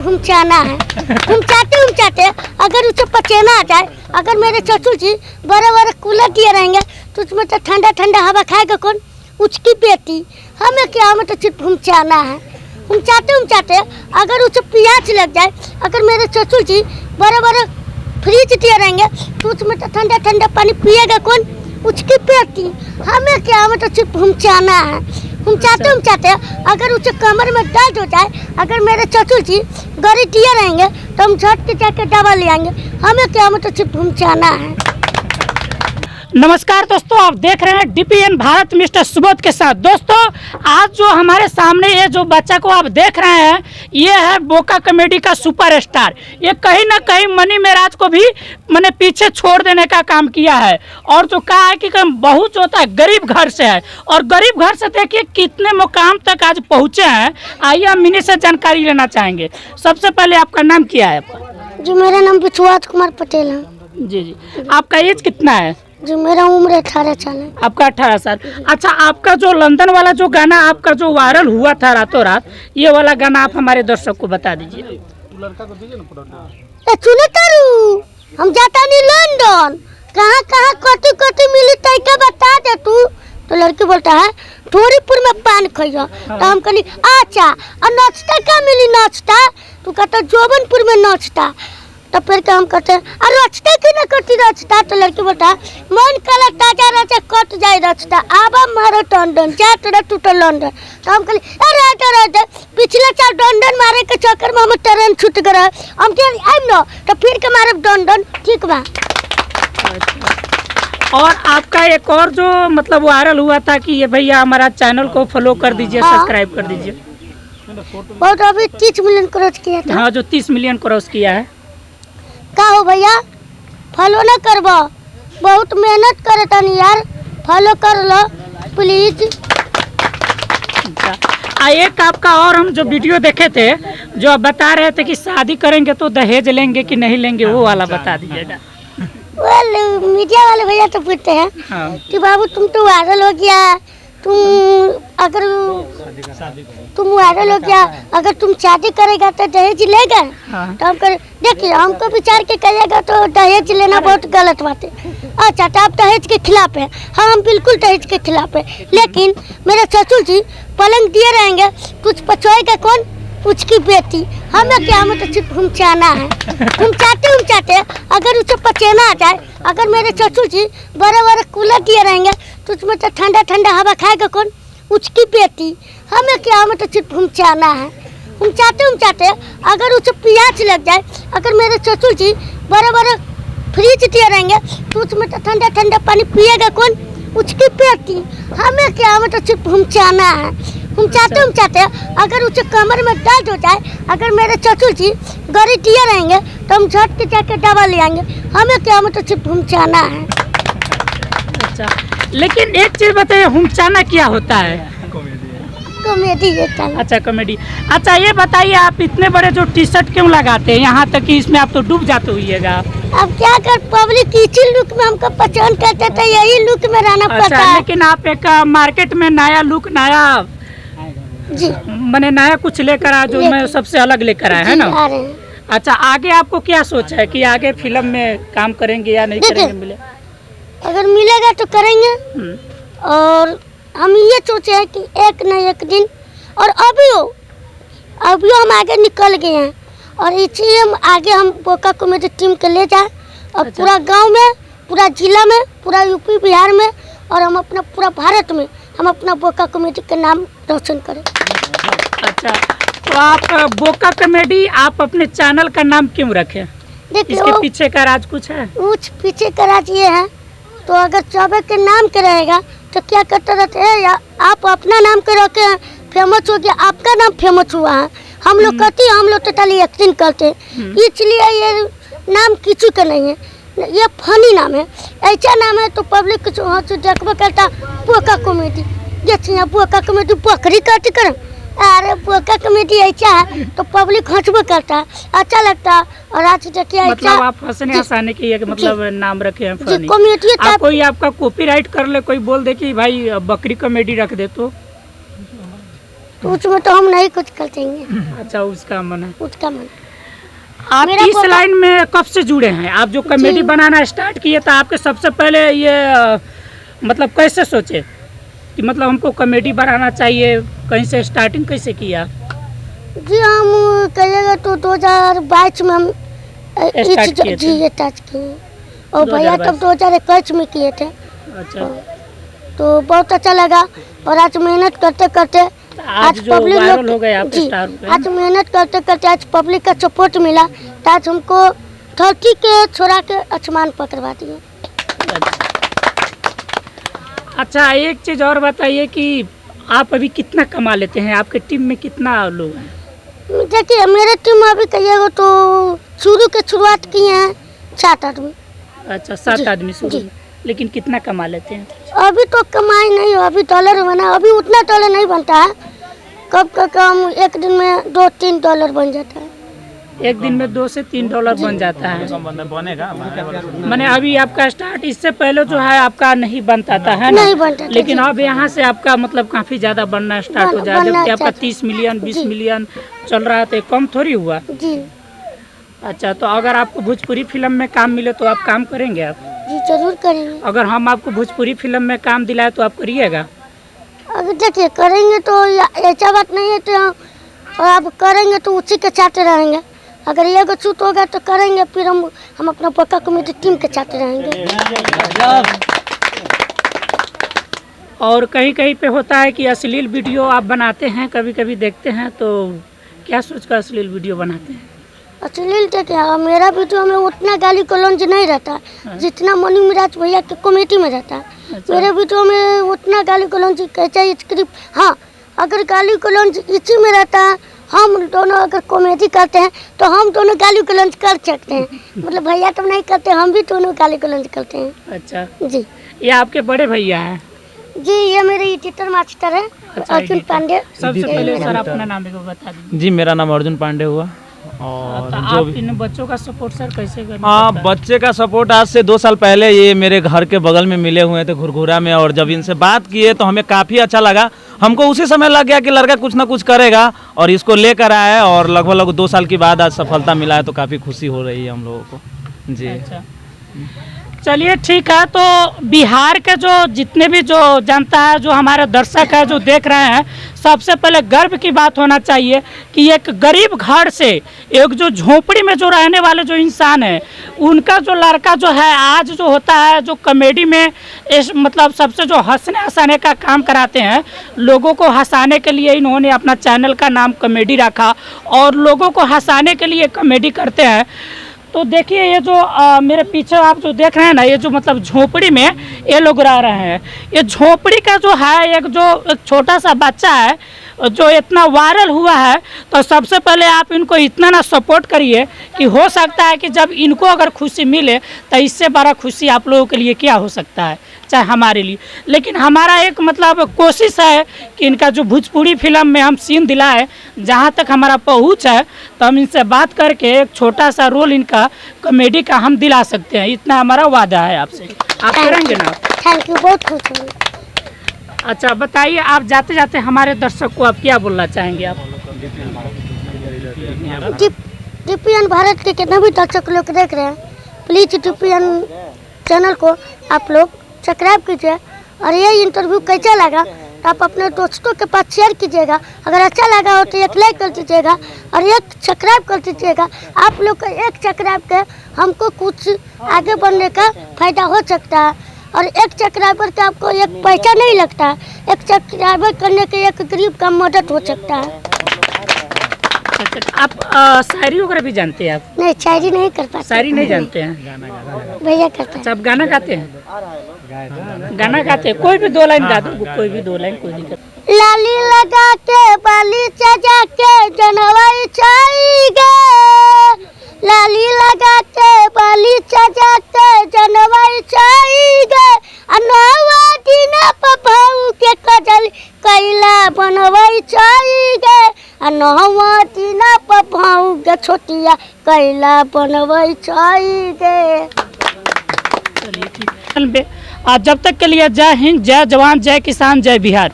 घुमचाना है। घुमचाते अगर उसे पचेना आ जाए, अगर मेरे ससुर जी बड़े बड़े कूलर दिए रहेंगे तो उसमें तो ठंडा ठंडा हवा खाएगा कौन? उसकी बेटी। हमें क्या, हमें तो सिर्फ घुमचाना है। घुमचाते अगर उसे प्यास लग जाए, अगर मेरे ससुर जी बड़े बड़े फ्रिज दिए रहेंगे तो उसमें तो ठंडा ठंडा पानी पिएगा कौन? उसकी बेटी। हमें क्या, हमें तो सिर्फ घुमचाना है। घुमचाते अगर उसे कमर में दर्द हो जाए, अगर मेरे ससुर जी गाड़ी दिए रहेंगे तो हम झट के जाके दवा ले आएंगे। हमें क्या, हमें तो सिर्फ घुमचाना है। नमस्कार दोस्तों, आप देख रहे हैं डीपीएन भारत मिस्टर सुबोध के साथ। दोस्तों, आज जो हमारे सामने ये जो बच्चा को आप देख रहे हैं, ये है बोका कॉमेडी का सुपरस्टार। ये कहीं ना कहीं मनी मेराज को भी मैंने पीछे छोड़ देने का काम किया है। और जो कहा है कि बहुत जो होता है गरीब घर से है, और गरीब घर से देखिए कितने मुकाम तक आज पहुँचे हैं। आइए हम इन्हीं से जानकारी लेना चाहेंगे। सबसे पहले आपका नाम क्या है? आपका जी, मेरा नाम विश्वास कुमार पटेल है। जी, आपका एज कितना है? जी, मेरा उम्र 18 साल है। आपका 18 साल। अच्छा, आपका जो लंदन वाला जो गाना आपका जो वायरल हुआ था रातों रात, ये वाला गाना आप हमारे दर्शक को बता दीजिए। सुनो तारू, हम जाता नहीं लंदन, कहाँ कहाँ कति मिली तैका बता दे तू। तो लड़की बोलता है थोड़ीपुर में पान खइयो। तो हम कहनी अच्छा, और नाश्ता क्या मिली? नाश्ता तू कहता जोबनपुर में नाश्ता। तो फिर हम कहते हैं अरे रास्ता की ना कटी रास्ता। तो लड़की बोलता है मन कला ताजा राजा कट जाए रास्ता, आबा मारो टंडन जा तोरा टूटल लंदन। तो हम कहली अरे पिछले साल डंडन मारे के चक्कर में हम ट्रेन छूट गए, हम कह आइम न तो फिर के मारे डंडन। ठीक बा। और आपका एक और जो मतलब वायरल हुआ था कि ये भैया हमारा चैनल को फॉलो कर दीजिए, सब्सक्राइब कर दीजिए। बहुत अभी 30 मिलियन क्रॉस किया था। हाँ, जो 30 मिलियन क्रॉस किया है। का हो भैया, फॉलो ना करबो? बहुत मेहनत करे तनी यार, फॉलो कर लो प्लीज। एक आपका और हम जो वीडियो देखे थे, जो आप बता रहे थे कि शादी करेंगे तो दहेज लेंगे कि नहीं लेंगे, वो वाला बता दीजिएगा। मीडिया वाले भैया तो पूछते हैं कि बाबू तुम तो वायरल हो गया, अगर तुम वायरल हो गया, अगर तुम शादी करेगा तो दहेज लेगा? तो हम कर देखिए, हमको विचार के कहिएगा तो दहेज लेना बहुत गलत बात है। अच्छा, तो आप दहेज के खिलाफ है? हाँ, हम बिल्कुल दहेज के खिलाफ है। लेकिन मेरे ससुर जी पलंग दिए रहेंगे, कुछ पचोएगा कौन? उसकी बेटी। हमें क्या, हमें तो सिर्फ घुमचाना है। घुमचाते अगर उसे पचेना आ जाए, अगर मेरे ससुर जी बड़े बड़े कूलर दिए रहेंगे तो उसमें तो ठंडा ठंडा हवा खाएगा कौन? उसकी बेटी। हमें क्या, हमें तो सिर्फ घुमचाना है। घुमचाते अगर उसे प्यास लग जाए, अगर मेरे ससुर जी बड़े बड़े फ्रिज दिए रहेंगे तो उसमें तो ठंडा ठंडा पानी पिएगा कौन? उसकी बेटी। हमें क्या, हमें तो सिर्फ घुमचाना है। घुमचाते अगर उसे कमर में दर्द हो जाए, अगर मेरे ससुर जी गाड़ी दिए रहेंगे तो हम झट के जाके दवा ले आएंगे। हमें क्या, हमें तो सिर्फ घुमचाना है। अच्छा, लेकिन एक चीज बताइए, घुमचाना क्या होता है? कॉमेडी होता है। अच्छा, कॉमेडी। अच्छा, ये बताइए आप इतने बड़े जो टी शर्ट क्यों लगाते हैं? यहाँ तक कि इसमें आप तो डूब जाते होइएगा। अब क्या कर, पब्लिक इसी लुक में हमको पसंद करते थे, यही लुक में रहना पड़ता है। लेकिन आप एक मार्केट में नया लुक, नया जी मैंने नया कुछ लेकर आया, जो मैं सबसे अलग लेकर आया है ना। अच्छा, आगे आपको क्या सोचा है कि आगे फिल्म में काम करेंगे या नहीं करेंगे? मिले अगर मिलेगा तो करेंगे। और हम ये सोचे हैं कि एक न एक दिन, और अभी हम आगे निकल गए हैं, और इसलिए हम आगे हम बोका कॉमेडी टीम के ले जाए, और अच्छा। पूरा गांव में, पूरा जिला में, पूरा यूपी बिहार में, और हम अपना पूरा भारत में हम अपना बोका कॉमेडी का नाम रोशन करें। अच्छा, तो आप बोका कॉमेडी आप अपने चैनल का नाम क्यों रखें? इसके पीछे का राज कुछ है? कुछ पीछे का राज ये है, तो अगर चौबे के नाम के रहेगा तो क्या करते रहते हैं, या आप अपना नाम के रखे हैं, फेमस हो गया, आपका नाम फेमस हुआ है। हम लोग कहते हैं, हम लोग टोटली एक्टिंग करते हैं, इसलिए ये नाम किसी का नहीं है, ये फनी नाम है। ऐसा नाम है तो पब्लिक देखबो करता बोका कॉमेडी, ये बोका कॉमेडी बकरी काट कर, अरे बोका कॉमेडी ऐसा है तो पब्लिक हंसबो करता है, अच्छा लगता है। और आज देखिए मतलब आप हंसने हंसाने की एक मतलब नाम रखे हैं फनी। कॉमेडी कोई आपका कॉपीराइट कर ले, कोई बोल दे कि भाई बकरी कॉमेडी रख दे, तो तो उसमें तो हम नहीं कुछ कर देंगे, अच्छा, उसका मन है। उसका मन। आप मेरा इस पोता- लाइन में कब से जुड़े हैं? आप जो कमेटी बनाना स्टार्ट किए तो आपके सबसे पहले ये मतलब कैसे सोचे कि मतलब हमको कमेटी बनाना चाहिए? कहीं से स्टार्टिंग कैसे किया? जी हम कहिएगा तो 2022 में हम स्टार्ट किए थे। जी स्टार्ट किए, और भैया तब 2021 में किए थे। अच्छा, तो बहुत अच्छा लगा, और आज मेहनत करते करते आज जो वायरल हो गए आप स्टार पे। आज मेहनत करते करते आज पब्लिक का सपोर्ट मिला, तो आज हमको ठगी के छोड़ा के आसमान पकड़वा दिए। अच्छा, एक चीज़ और बताइए कि आप अभी कितना कमा लेते हैं? आपके टीम में कितना लोग हैं? देखिए मेरे टीम में अभी कहिएगा तो शुरू के शुरुआत किए हैं 7 आदमी। अच्छा, 7 आदमी शुरू जी। में। लेकिन कितना कमा लेते हैं? अभी तो कमाई नहीं हो, अभी डॉलर बना, अभी उतना डॉलर नहीं बनता है, कब कम एक दिन में 2-3 डॉलर बन जाता है। एक दिन में 2 से 3 डॉलर बन जाता है। मैंने अभी आपका स्टार्ट, इससे पहले जो है आपका नहीं बनता था, है ना? नहीं बनता था, लेकिन जी। अब यहाँ से आपका मतलब काफ़ी ज़्यादा बनना स्टार्ट हो जाए, बनना जबकि आपका अच्छा। 30 मिलियन 20 जी। मिलियन चल रहा है, तो कम थोड़ी हुआ। जी अच्छा, तो अगर आपको भोजपुरी फिल्म में काम मिले तो आप काम करेंगे? आप जी जरूर करेंगे। अगर हम आपको भोजपुरी फिल्म में काम दिलाए तो आप करिएगा? अगर देखिए करेंगे तो ऐसा बात नहीं है, तो और आप करेंगे तो उसी के साथ रहेंगे। अगर ये को छूट होगा तो करेंगे, फिर हम अपना पक्का कमेटी टीम के साथ रहेंगे। और कहीं कहीं पे होता है कि अश्लील वीडियो आप बनाते हैं, कभी कभी देखते हैं, तो क्या सोचकर अश्लील वीडियो बनाते हैं? अश्लील देखिए मेरा वीडियो में उतना गाली गलौज नहीं रहता है जितना मनु मिराज भैया के कमेटी में रहता है। अच्छा। मेरे वीडियो में उतना गाली गलौज कैसे स्क्रिप्ट, हाँ अगर गाली गलौज इसी में रहता है, हम दोनों अगर कॉमेडी करते हैं तो हम दोनों गाली गलौज कर सकते हैं। मतलब भैया तो नहीं करते, हम भी दोनों गाली गलौज करते हैं। अच्छा, जी ये आपके बड़े भैया हैं? जी ये मेरे एडिटर मास्टर है अच्छा, अर्जुन एडिटर। पांडे। सबसे पहले सर अपना नाम एक बार बता दीजिए। जी मेरा नाम अर्जुन पांडे हुआ। और तो जो आप भी इन बच्चों का सपोर्ट सर कैसे करना हाँ, पड़ता है? बच्चे का सपोर्ट आज से 2 साल पहले ये मेरे घर के बगल में मिले हुए थे घुरघुरा में, और जब इनसे बात किए तो हमें काफ़ी अच्छा लगा। हमको उसी समय लग गया कि लड़का कुछ ना कुछ करेगा, और इसको लेकर आए, और लगभग 2 साल के बाद आज सफलता मिला है, तो काफ़ी खुशी हो रही है हम लोगों को। जी अच्छा, चलिए ठीक है। तो बिहार के जो जितने भी जो जनता है, जो हमारे दर्शक है, जो देख रहे हैं, सबसे पहले गर्व की बात होना चाहिए कि एक गरीब घर से, एक जो झोपड़ी में जो रहने वाले जो इंसान है, उनका जो लड़का जो है आज जो होता है, जो कॉमेडी में इस मतलब सबसे जो हंसने हंसाने का काम कराते हैं, लोगों को हंसाने के लिए इन्होंने अपना चैनल का नाम कॉमेडी रखा, और लोगों को हंसाने के लिए कॉमेडी करते हैं। तो देखिए ये जो मेरे पीछे आप जो देख रहे हैं ना, ये जो मतलब झोपड़ी में ये लोग रह रहे हैं, ये झोपड़ी का जो है एक छोटा सा बच्चा है जो इतना वायरल हुआ है। तो सबसे पहले आप इनको इतना ना सपोर्ट करिए कि हो सकता है कि जब इनको अगर खुशी मिले तो इससे बड़ा खुशी आप लोगों के लिए क्या हो सकता है, चाहे हमारे लिए। लेकिन हमारा एक मतलब कोशिश है कि इनका जो भोजपुरी फिल्म में हम सीन दिलाए, जहाँ तक हमारा पहुँच है, तो हम इनसे बात करके एक छोटा सा रोल इनका कॉमेडी का हम दिला सकते हैं, इतना हमारा वादा है आपसे। आप करेंगे ना? थैंक यू, बहुत खुश हूँ। अच्छा बताइए, आप जाते जाते हमारे दर्शक को आप क्या बोलना चाहेंगे? आप डीपीएन भारत के कितने भी दर्शक लोग देख रहे हैं, प्लीज डीपीएन चैनल को आप लोग सब्सक्राइब कीजिए, और ये इंटरव्यू कैसा लगा तो आप अपने दोस्तों के पास शेयर कीजिएगा। अगर अच्छा लगा हो तो एक लाइक कर दीजिएगा और एक सब्सक्राइब कर दीजिएगा। आप लोग का एक सब्सक्राइब के हमको कुछ आगे बढ़ने का फायदा हो सकता है, और एक सब्सक्राइबर का आपको एक पैसा नहीं लगता है, एक सब्सक्राइबर करने के एक गरीब का मदद हो सकता है। आप शायरी वगैरह भी जानते हैं? आप नहीं शायरी नहीं कर पाते, शायरी नहीं जानते हैं? भैया करते हैं। अच्छा, आप गाना गाते हैं? गाना गाते हैं? कोई भी 2 लाइन गा दो, कोई भी 2 लाइन, कोई दिक्कत। लाली लगा के बाली सजा के जनवरी चाहिए, लाली लगा के बाली सजा के जनवरी चाहिए, अनवा दिन पभाऊ के कजल कैला बनवई चाहिए, अनवा दिन पभाऊ के छोटिया कैला बनवई चाहिए। चलिए ठीक है। जब तक के लिए जय हिंद, जय जवान, जय किसान, जय बिहार।